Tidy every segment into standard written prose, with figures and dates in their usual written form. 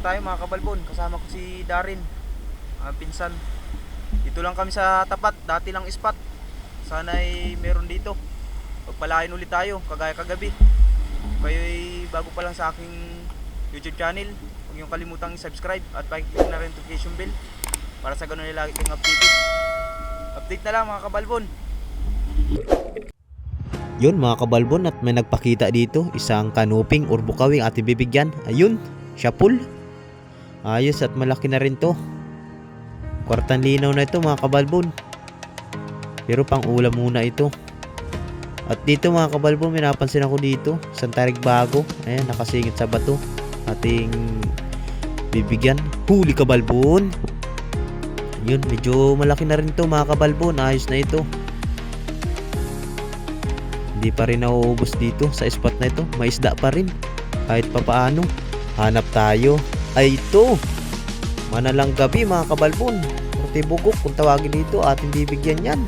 tayo mga kabalbon. Kasama ko si Darin, pinsan. Dito lang kami sa tapat, dati lang spot. Sana ay meron dito. Pagpalain ulit tayo, kagaya kagabi. Kayo ay bago pa lang sa aking YouTube channel, huwag niyong kalimutang subscribe at pakiclick na rin notification bell para sa ganun ay lagi kayong updated. Update na lang mga kabalbon. Yun mga kabalbon, at may nagpakita dito, isang kanuping or bukawing ating bibigyan. Ayun, syapul. Ayos at malaki na rin to. Kwartang linaw na ito mga kabalbon. Pero pang ulam muna ito. At dito mga kabalbon, may napansin ako dito, isang tarig bago. Ayan, nakasingit sa bato. Ating bibigyan. Huli kabalbon. Yun, medyo malaki na rin to mga kabalbon. Ayos na ito. Hindi pa rin nauubos dito sa spot na ito. May isda pa rin. Kahit papaano. Hanap tayo. Ay ito. Manalang gabi mga kabalbon. Tibugok kung tawagin dito. Ating bibigyan yan.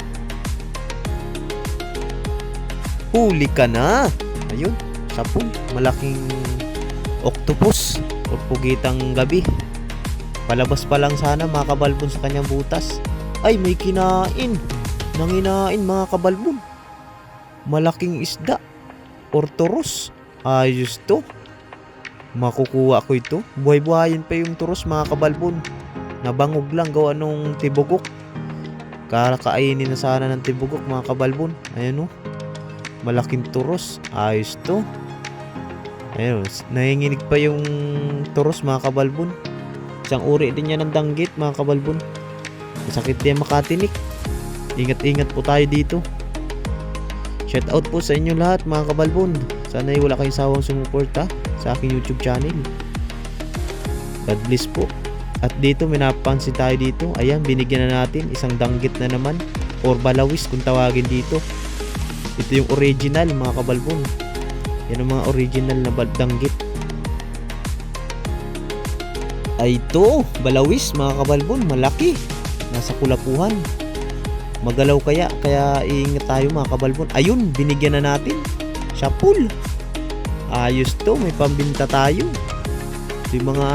Huli ka na. Ayun. Sapul. Malaking octopus. O pugitang gabi. Palabas pa lang sana mga kabalbon sa kanyang butas. Ay may kinain. Nanginain mga kabalbon. Malaking isda or toros. Ayos to. Makukuha ko ito. Buhay-buhayin pa yung toros mga kabalbon. Nabangog lang gawa nung tibugok. Kakainin na sana ng tibugok mga kabalbon. Ayan o. Malaking toros. Ayos to. Ayun. Nanginginig pa yung toros mga kabalbon. Isang uri din yan ng danggit mga kabalbon. Masakit din makatinik. Ingat-ingat po tayo dito. Shout out po sa inyo lahat mga kabalbon. Sana ay wala kayong sawang sumuporta sa aking YouTube channel. God bless po. At dito may napansin tayo dito. Ayan, binigyan na natin isang danggit na naman. Or balawis kung tawagin dito. Ito yung original mga kabalbon. Yan ang mga original na danggit. Ay ito, balawis mga kabalbon. Malaki. Nasa kulapuhan. Magalaw kaya iingat tayo mga kabalbon. Ayun, binigyan na natin. Syapul. Ayos to, may pambinta tayo. Ito yung mga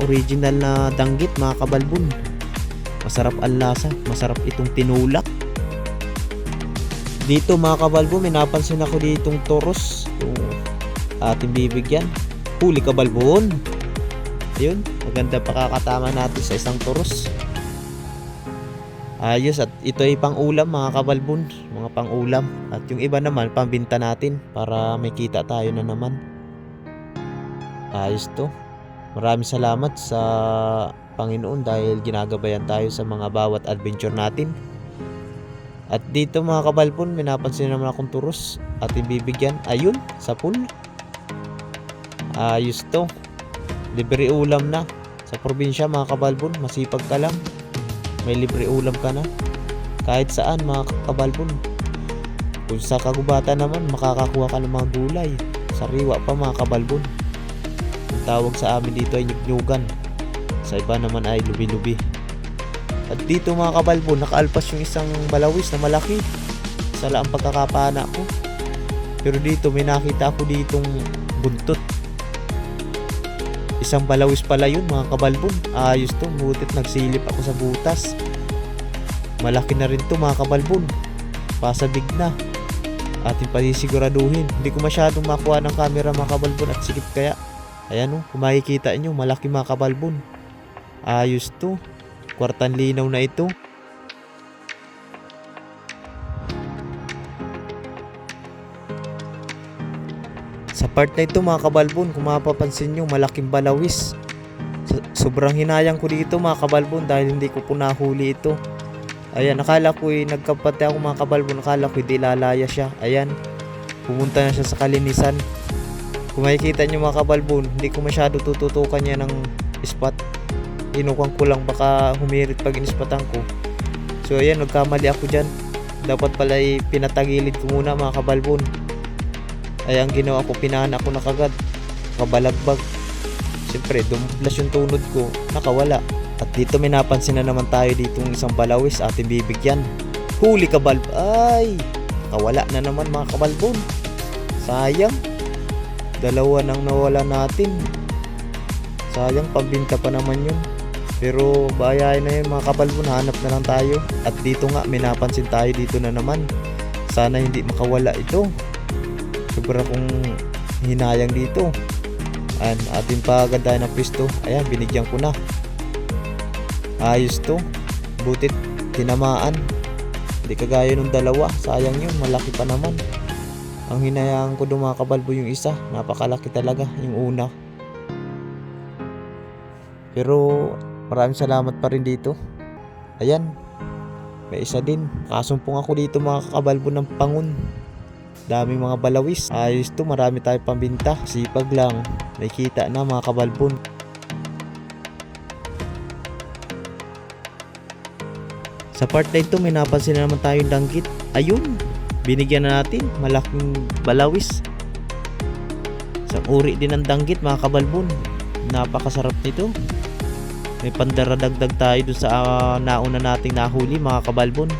original na danggit mga kabalbon. Masarap ang lasa, masarap itong tinulak. Dito mga kabalbon, may napansin ako ditong toros. Yung ating bibigyan. Huli kabalbon. Ayun, maganda pakakatama natin sa isang toros. Ayos, at ito ay pang-ulam mga kabalbon, mga pang-ulam. At yung iba naman pambinta natin para may kita tayo na naman. Ayos to. Maraming salamat sa Panginoon dahil ginagabayan tayo sa mga bawat adventure natin. At dito mga kabalbon, may napansin naman akong turos at ibibigyan. Ayun, sapul. Ayos to. Libre ulam na. Sa probinsya mga kabalbon, masipag ka lang. May libre ulam ka na. Kahit saan mga kabalbon. Kung sa kagubatan naman, makakakuha ka ng mga gulay. Sariwa pa mga kabalbon. Ang tawag sa amin dito ay nyugnyugan. Sa iba naman ay lubi-lubi. At dito mga kabalbon, nakaalpas yung isang balawis na malaki. Sala ang pagkakapana ko. Pero dito may nakita ako ditong buntot. Isang balawis pala yun mga kabalbon. Ayos to, butit nagsilip ako sa butas. Malaki na rin to mga kabalbon. Pasabig na. Ating pasisiguraduhin. Hindi ko masyadong makuha ng camera mga kabalbon at sikip kaya. Ayan o, kung makikita nyo, malaki mga kabalbon. Ayos to. Kwartang linaw na ito. Sa part na ito mga kabalbon, kung mapapansin nyo, malaking balawis. Sobrang hinayang ko dito mga kabalbon dahil hindi ko po nahuli ito. Ayan, akala ko nagkapate ako mga kabalbon, akala ko hindi lalaya siya. Ayan, pumunta na siya sa kalinisan. Kung makikita nyo mga kabalbon, hindi ko masyado tututukan niya ng spot. Inukan ko lang, baka humirit pag inispatan ko. So ayan, nagkamali ako dyan. Dapat pala pinatagilid ko muna mga kabalbon. Ay ang ginawa ko, pinana ko na kagad. Kabalagbag. Siyempre, dumplas yung tunod ko. Nakawala. At dito may napansin na naman tayo ditong isang balawis ating bibigyan. Huli kabalb. Ay! Nakawala na naman mga kabalbon. Sayang. Dalawa nang nawala natin. Sayang, pambinta pa naman yun. Pero bayahin na yun mga kabalbon, hanap na lang tayo. At dito nga, may napansin tayo dito na naman. Sana hindi makawala ito. Sobra kong hinayang dito. Ayan, ating pagandahan ng pwesto. Ayan, binigyan ko na. Ayos to. Butit tinamaan. Hindi kagaya nung dalawa. Sayang yun, malaki pa naman. Ang hinayang ko doon mga kabalbon yung isa. Napakalaki talaga yung una. Pero maraming salamat pa rin dito. Ayan, may isa din. Kasumpong ako dito mga kabalbon ng pangun. Daming mga balawis. Ayos to, marami tayo pambinta. Sipag lang, may kita na mga kabalbon. Sa part na ito, may napansin na naman tayong danggit. Ayun, binigyan na natin. Malaking balawis. Isang uri din ng danggit mga kabalbon. Napakasarap nito. May pandaradagdag tayo dun sa nauna nating nahuli mga kabalbon.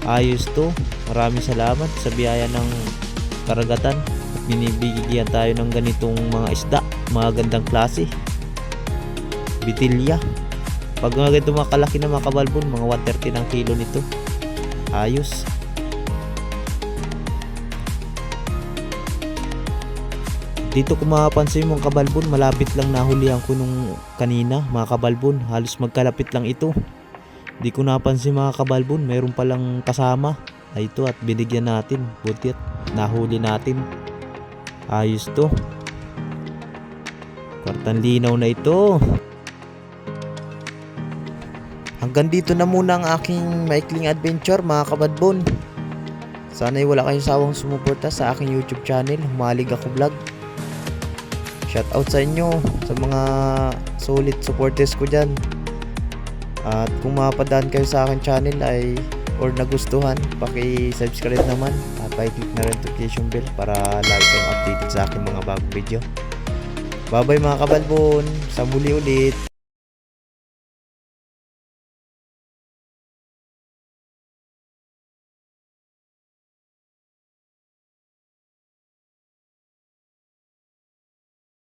Ayos to. Maraming salamat sa biyaya ng karagatan. At binibigyan tayo ng ganitong mga isda. Mga gandang klase. Bitilya. Pag mga ganito mga kalaki na mga kabalbon, mga 130 ng kilo nito. Ayos. Dito kung mapapansin mo mga kabalbon, malapit lang nahulihan ko nung kanina mga kabalbon. Halos magkalapit lang ito. Di ko napansin mga kabalbon, mayroon palang kasama. Ay ito, at binigyan natin. Buti at nahuli natin. Ayos to. Kwartang linaw na ito. Hanggang dito na muna ang aking maikling adventure mga kabalbon. Sana'y wala kayong sawang sumuporta sa aking YouTube channel, Humalig Ako Vlog. Shoutout sa inyo, sa mga solid supporters ko dyan. At kung mapadaan kayo sa akin channel ay or nagustuhan, paki-subscribe naman at paki-click na notification bell para lagi kayong updated sa aking mga bagong video. Bye bye mga kabalbon, sa muli ulit.